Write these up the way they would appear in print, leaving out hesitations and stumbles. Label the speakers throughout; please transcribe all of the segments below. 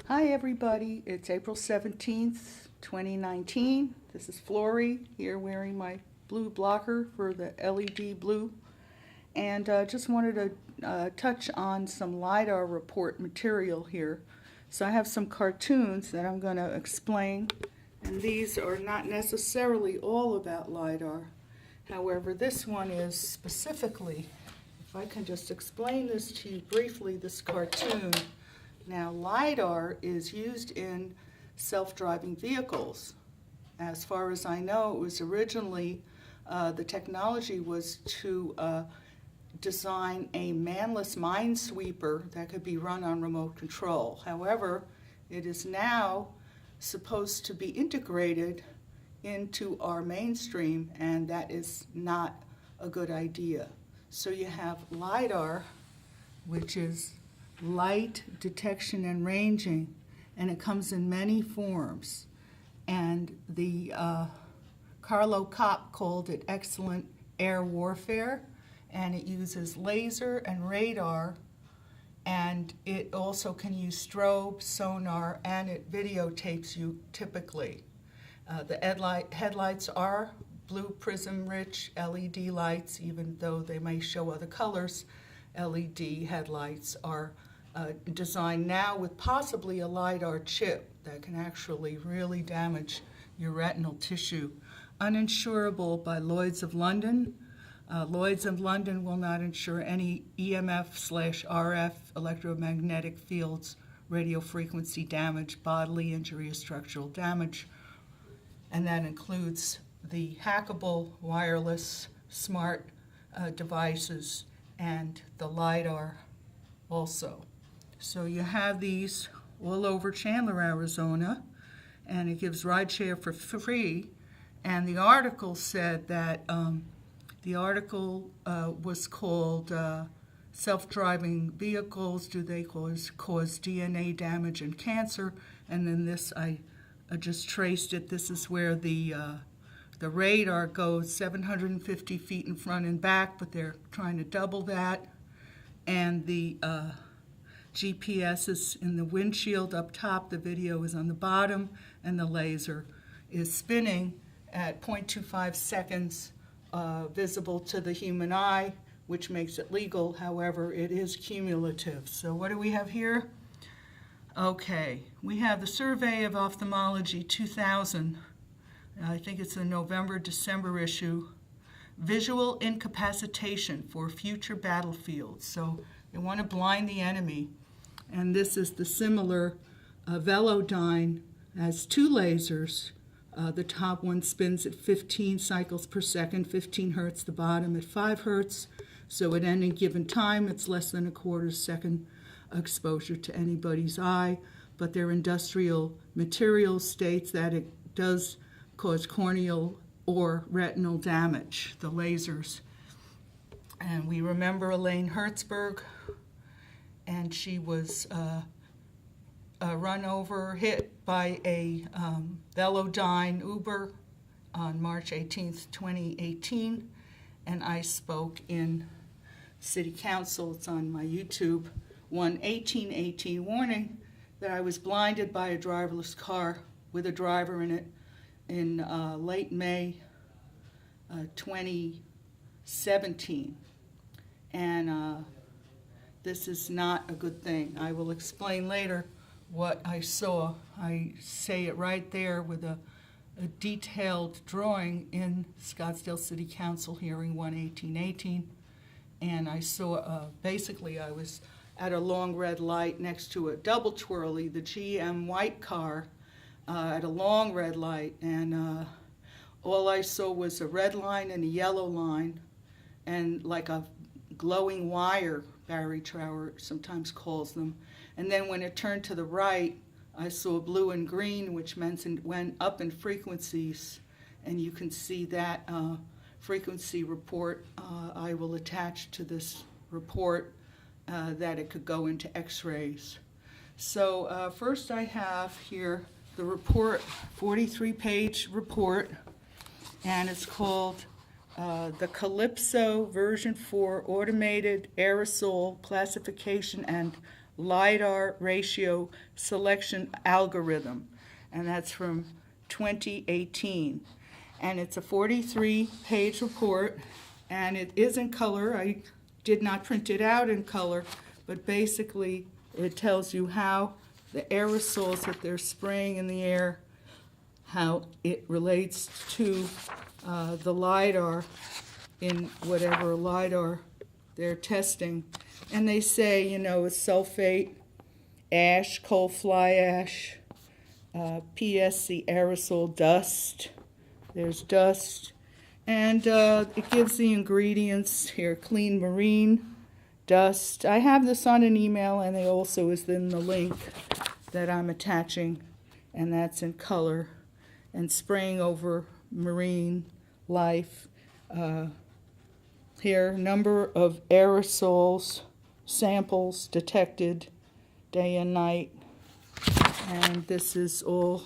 Speaker 1: Hi everybody, it's April 17th, 2019. This is Flory here wearing my blue blocker for the LED blue. And just wanted to touch on some Lidar report material here. So I have some cartoons that I'm going to explain. And these are not necessarily all about Lidar. However, this one is specifically, if I can just explain this to you briefly, this cartoon. Now, Lidar is used in self-driving vehicles. As far as I know, it was originally, the technology was to design a manless minesweeper that could be run on remote control. However, it is now supposed to be integrated into our mainstream, and that is not a good idea. So you have Lidar, which is light detection and ranging, and it comes in many forms. And the Carlo Kopp called it excellent air warfare, and it uses laser and radar, and it also can use strobe, sonar, and it videotapes you typically. The headlights are blue prism-rich LED lights, even though they may show other colors. LED headlights are designed now with possibly a Lidar chip that can actually really damage your retinal tissue. Uninsurable by Lloyd's of London. Lloyd's of London will not insure any EMF/RF, electromagnetic fields, radio frequency damage, bodily injury, or structural damage. And that includes the hackable, wireless, smart devices, and the Lidar also. So you have these all over Chandler, Arizona, and it gives rideshare for free. And the article said that the article was called Self-Driving Vehicles, Do They Cause DNA Damage and Cancer? And then this, I just traced it. This is where the radar goes 750 feet in front and back, but they're trying to double that. And the GPS is in the windshield up top, the video is on the bottom, and the laser is spinning at 0.25 seconds visible to the human eye, which makes it legal. However, it is cumulative. So what do we have here? Okay, we have the Survey of Ophthalmology 2000. I think it's the November-December issue. Visual incapacitation for future battlefields. So they want to blind the enemy. And this is the similar Velodyne, has two lasers. The top one spins at 15 cycles per second, 15 hertz, the bottom at 5 hertz. So at any given time, it's less than a quarter second exposure to anybody's eye. But their industrial material states that it does cause corneal or retinal damage, the lasers. And we remember Elaine Hertzberg, and she was run over, hit by a Velodyne Uber on March 18th, 2018. And I spoke in City Council, it's on my YouTube, one 1818 warning that I was blinded by a driverless car with a driver in it in late May 2017. And this is not a good thing. I will explain later what I saw. I say it right there with a detailed drawing in Scottsdale City Council hearing 1/18/18. And I saw, basically I was at a long red light next to a double twirly, the GM white car, at a long red light, and all I saw was a red line and a yellow line, and like a glowing wire, Barry Trower sometimes calls them. And then when it turned to the right, I saw blue and green, which meant it went up in frequencies, and you can see that frequency report. I will attach to this report that it could go into x-rays. So first I have here the report, 43-page report, and it's called the Calypso version 4 automated aerosol classification and Lidar ratio selection algorithm, and that's from 2018. And it's a 43-page report, and it is in color. I did not print it out in color, but basically it tells you how the aerosols that they're spraying in the air, how it relates to the LIDAR in whatever LIDAR they're testing. And they say, you know, it's sulfate, ash, coal fly ash, PSC aerosol dust. There's dust. And it gives the ingredients here: clean marine, dust. I have this on an email, and it also is in the link that I'm attaching, and that's in color. And spraying over marine life. Here, number of aerosols, samples detected day and night. And this is all,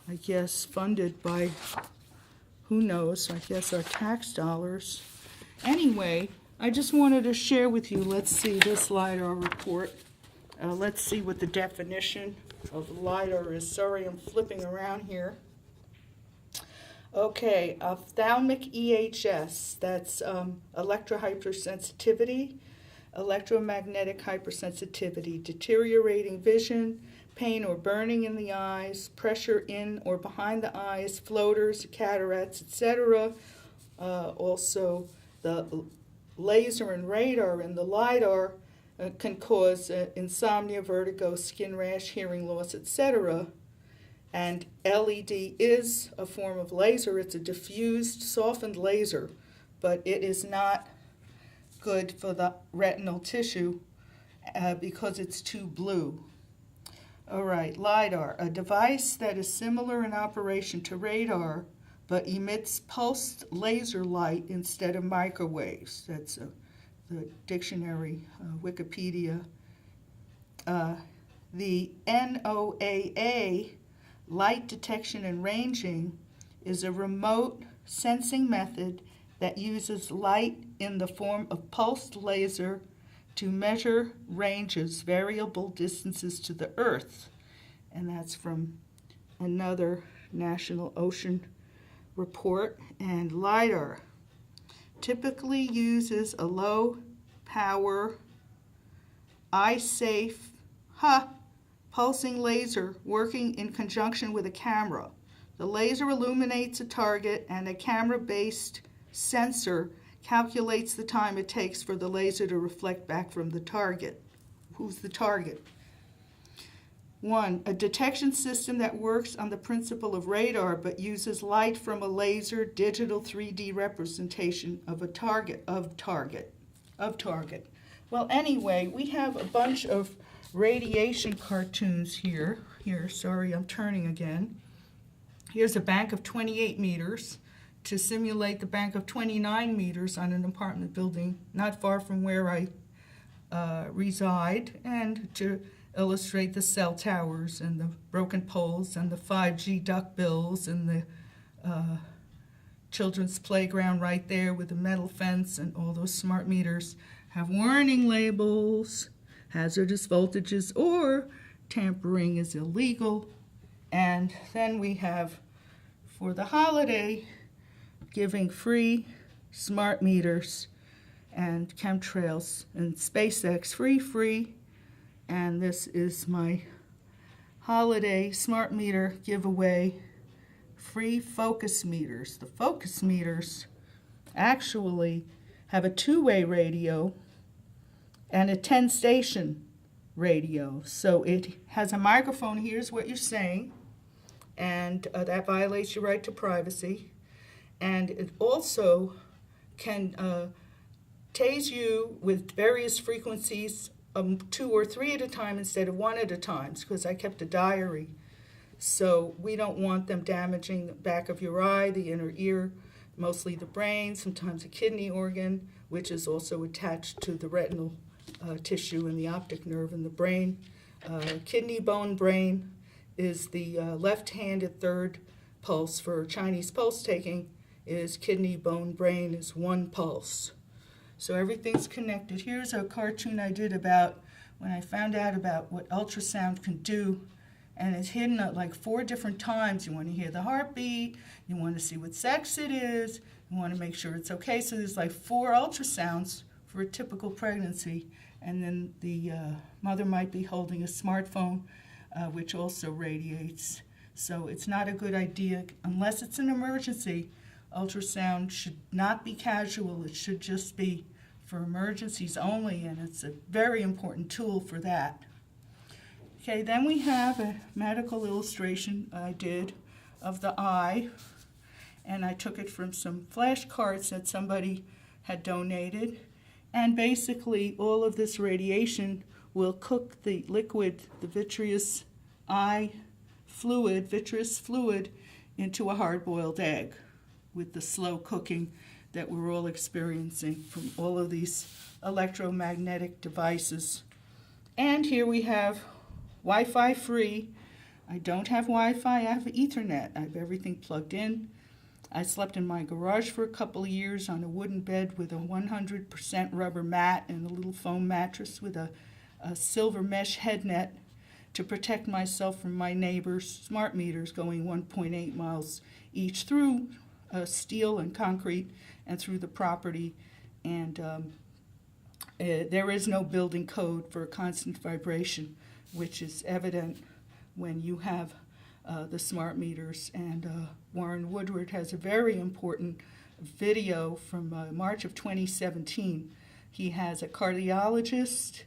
Speaker 1: I guess, funded by, who knows, I guess our tax dollars. Anyway, I just wanted to share with you, let's see this LIDAR report. Let's see what the definition of LIDAR is. Sorry, I'm flipping around here. Okay, ophthalmic EHS, that's electrohypersensitivity, electromagnetic hypersensitivity, deteriorating vision, pain or burning in the eyes, pressure in or behind the eyes, floaters, cataracts, etc. Also, the laser and radar and the LIDAR can cause insomnia, vertigo, skin rash, hearing loss, etc. And LED is a form of laser. It's a diffused, softened laser, but it is not good for the retinal tissue because it's too blue. All right, LIDAR, a device that is similar in operation to radar, but emits pulsed laser light instead of microwaves. That's the dictionary, Wikipedia. The NOAA, light detection and ranging, is a remote sensing method that uses light in the form of pulsed laser to measure ranges, variable distances to the Earth. And that's from another National Ocean report. And LIDAR typically uses a low power, eye-safe, pulsing laser working in conjunction with a camera. The laser illuminates a target, and a camera-based sensor calculates the time it takes for the laser to reflect back from the target. Who's the target? 1. A detection system that works on the principle of radar but uses light from a laser digital 3D representation of a target. Well, anyway, we have a bunch of radiation cartoons here. Sorry, I'm turning again. Here's a bank of 28 meters to simulate the bank of 29 meters on an apartment building not far from where I reside, and to illustrate the cell towers and the broken poles and the 5G duck bills and the children's playground right there with the metal fence, and all those smart meters have warning labels, hazardous voltages, or tampering is illegal. And then we have, for the holiday, giving free smart meters and chemtrails and SpaceX free. And this is my holiday smart meter giveaway, free focus meters. The focus meters actually have a 2-way radio and a 10-station radio. So it has a microphone, here's what you're saying, and that violates your right to privacy. And it also can tase you with various frequencies, 2 or 3 at a time instead of 1 at a time, because I kept a diary. So we don't want them damaging the back of your eye, the inner ear, mostly the brain, sometimes a kidney organ, which is also attached to the retinal tissue and the optic nerve in the brain. Kidney, bone, brain is the left-handed third pulse. For Chinese pulse taking is kidney, bone, brain is 1 pulse. So everything's connected. Here's a cartoon I did about when I found out about what ultrasound can do, and it's hidden at like 4 different times. You want to hear the heartbeat, you want to see what sex it is, you want to make sure it's okay. So there's like 4 ultrasounds for a typical pregnancy. And then the mother might be holding a smartphone, which also radiates. So it's not a good idea, unless it's an emergency. Ultrasound should not be casual. It should just be for emergencies only, and it's a very important tool for that. Okay, then we have a medical illustration I did of the eye, and I took it from some flashcards that somebody had donated. And basically, all of this radiation will cook the liquid, the vitreous eye fluid, vitreous fluid, into a hard-boiled egg with the slow cooking that we're all experiencing from all of these electromagnetic devices. And here we have Wi-Fi free. I don't have Wi-Fi, I have Ethernet. I have everything plugged in. I slept in my garage for a couple of years on a wooden bed with a 100% rubber mat and a little foam mattress with a silver mesh head net to protect myself from my neighbors' smart meters going 1.8 miles each through steel and concrete and through the property. And there is no building code for constant vibration, which is evident when you have the smart meters. And Warren Woodward has a very important video from March of 2017. He has a cardiologist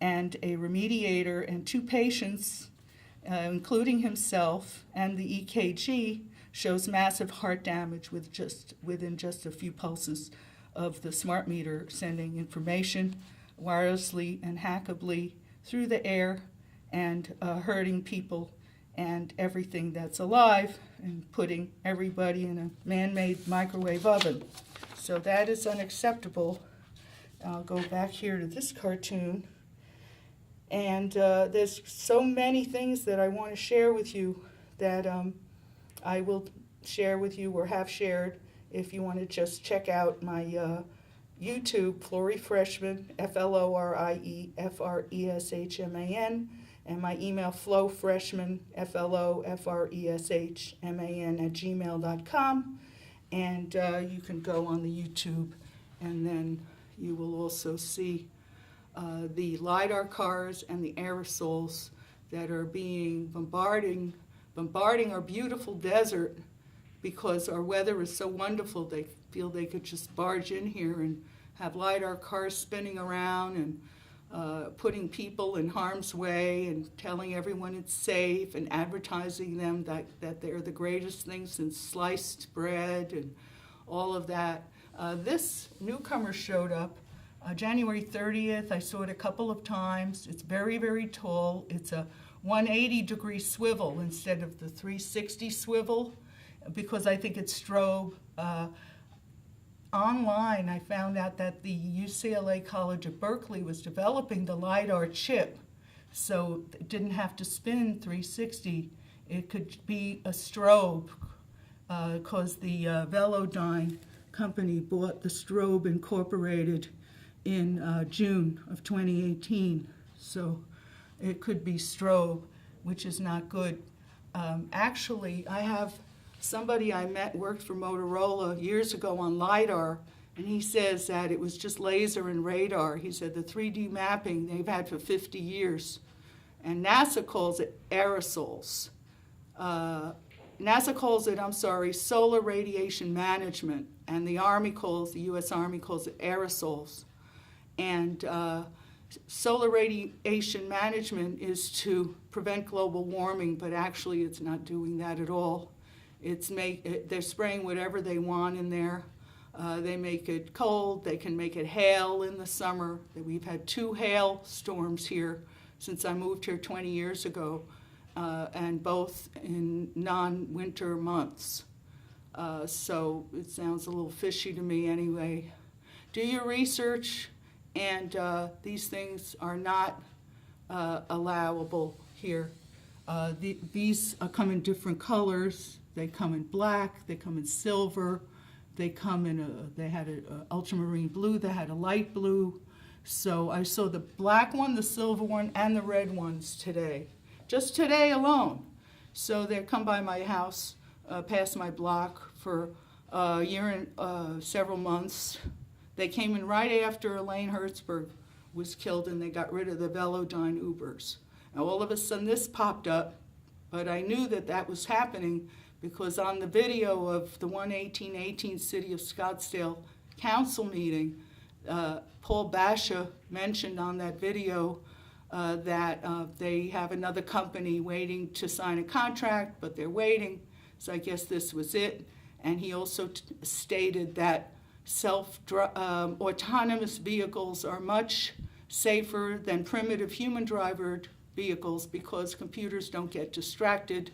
Speaker 1: and a remediator and 2 patients, including himself, and the EKG shows massive heart damage within just a few pulses of the smart meter sending information wirelessly and hackably through the air and hurting people and everything that's alive and putting everybody in a man-made microwave oven. So that is unacceptable. I'll go back here to this cartoon. And there's so many things that I want to share with you that I will share with you or have shared if you want to just check out my YouTube, Flory Freshman, FLORIEFRESHMAN, and my email, flowfreshman, FLOFRESHMAN @gmail.com. And you can go on the YouTube, and then you will also see the Lidar cars and the aerosols that are being bombarding our beautiful desert because our weather is so wonderful. They feel they could just barge in here and have Lidar cars spinning around and putting people in harm's way and telling everyone it's safe and advertising them that they're the greatest thing since sliced bread and all of that. This newcomer showed up January 30th. I saw it a couple of times. It's very, very tall. It's a 180-degree swivel instead of the 360 swivel because I think it's strobe. Online, I found out that the UCLA College of Berkeley was developing the Lidar chip, so it didn't have to spin 360. It could be a strobe because the Velodyne company bought the Strobe Incorporated in June of 2018. So it could be strobe, which is not good. Actually, I have somebody I met worked for Motorola years ago on Lidar, and he says that it was just laser and radar. He said the 3D mapping they've had for 50 years. And NASA calls it aerosols. NASA calls it, solar radiation management, and the U.S. Army calls it aerosols. And solar radiation management is to prevent global warming, but actually it's not doing that at all. They're spraying whatever they want in there. They make it cold. They can make it hail in the summer. We've had 2 hail storms here since I moved here 20 years ago, and both in non-winter months. So it sounds a little fishy to me anyway. Do your research, and these things are not allowable here. These come in different colors. They come in black, they come in silver, they come in they had an ultramarine blue, they had a light blue. So I saw the black one, the silver one, and the red ones today. Just today alone. So they come by my house, past my block for a year and several months. They came in right after Elaine Hertzberg was killed, and they got rid of the Velodyne Ubers. Now all of a sudden this popped up, but I knew that that was happening because on the video of the 1/18/18 City of Scottsdale Council meeting, Paul Basha mentioned on that video that they have another company waiting to sign a contract, but they're waiting. So I guess this was it. And he also stated that autonomous vehicles are much safer than primitive human-driven vehicles because computers don't get distracted.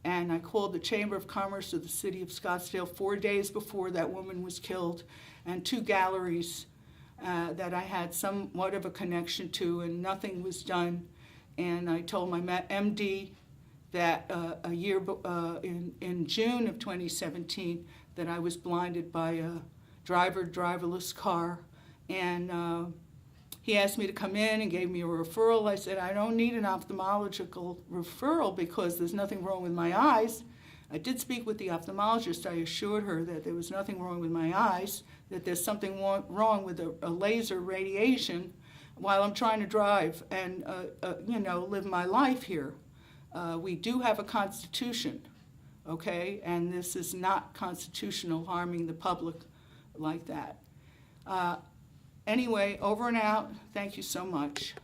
Speaker 1: And I called the Chamber of Commerce of the City of Scottsdale 4 days before that woman was killed, and 2 galleries that I had somewhat of a connection to, and nothing was done. And I told my MD that in June of 2017 that I was blinded by a driverless car, and he asked me to come in and gave me a referral. I said, I don't need an ophthalmological referral because there's nothing wrong with my eyes. I did speak with the ophthalmologist. I assured her that there was nothing wrong with my eyes, that there's something wrong with a laser radiation while I'm trying to drive and live my life here. We do have a constitution, okay? And this is not constitutional, harming the public like that. Anyway, over and out. Thank you so much.